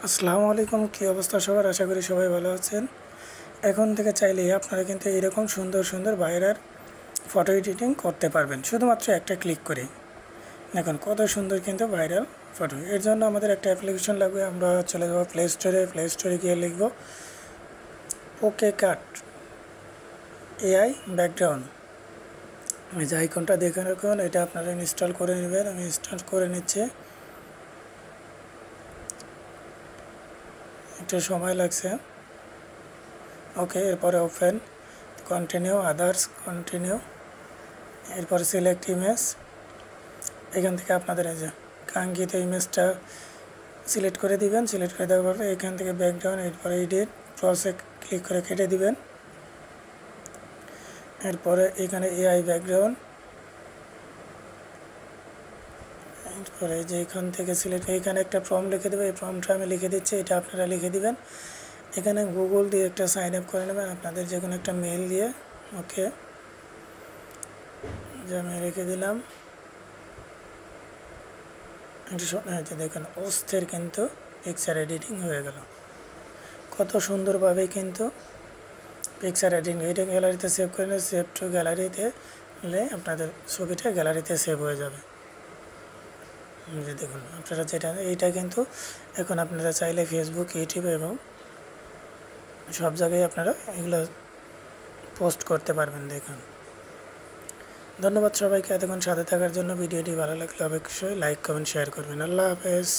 আসসালামু আলাইকুম, কী অবস্থা সবার? আশা করি সবাই ভালো আছেন। এখন থেকে চাইলে আপনারা কিন্তু এরকম সুন্দর সুন্দর বাইরের ফটো এডিটিং করতে পারবেন শুধুমাত্র একটা ক্লিক করে। দেখুন কত সুন্দর কিন্তু ভাইরাল ফটো। এর জন্য আমাদের একটা অ্যাপ্লিকেশন লাগবে। আমরা চলে যাবো প্লে স্টোরে গিয়ে লিখব ওকে কাট এআই ব্যাকগ্রাউন্ড। আমি যে আইকনটা দেখে রাখুন, এটা আপনারা ইনস্টল করে নেবেন। আমি ইনস্টল করে নিচ্ছি, একটু সময় লাগছে। ওকে, এরপরে ওপেন, কন্টিনিউ, আদার্স, কন্টিনিউ, এরপরে সিলেক্ট ইমেজ। এখান থেকে আপনাদের এই যে কাঙ্ক্ষিত ইমেজটা সিলেক্ট করে দিবেন। সিলেক্ট করে দেওয়ার পরে এখান থেকে ব্যাকগ্রাউন্ড, এরপরে এডিট প্রসে ক্লিক করে কেটে দিবেন। এরপরে এখানে এআই ব্যাকগ্রাউন্ড, এরপরে যে এখান থেকে সিলেক্ট, এখানে একটা ফর্ম লিখে দেবে। এই ফর্মটা আমি লিখে দিচ্ছি, এটা আপনারা লিখে দিবেন। এখানে গুগল দিয়ে একটা সাইন আপ করে নেবেন, আপনাদের যে কোনো একটা মেল দিয়ে। ওকে, যে আমি রেখে দিলাম। হচ্ছে দেখুন অস্থির কিন্তু পিকচার এডিটিং হয়ে গেল। কত সুন্দরভাবে কিন্তু পিকচার এডিটিং। এটা গ্যালারিতে সেভ করে নিলে সেভ টু গ্যালারিতে নিলে আপনাদের ছবিটা গ্যালারিতে সেভ হয়ে যাবে। যে দেখুন আপনারা যেটা, এইটা কিন্তু এখন আপনারা চাইলে ফেসবুক, ইউটিউব এবং সব জায়গায় আপনারা এগুলো পোস্ট করতে পারবেন। দেখুন, ধন্যবাদ সবাইকে এতক্ষণ সাথে থাকার জন্য। ভিডিওটি ভালো লাগলে অবশ্যই লাইক, কমেন্ট, শেয়ার করবেন। আল্লাহ হাফেজ।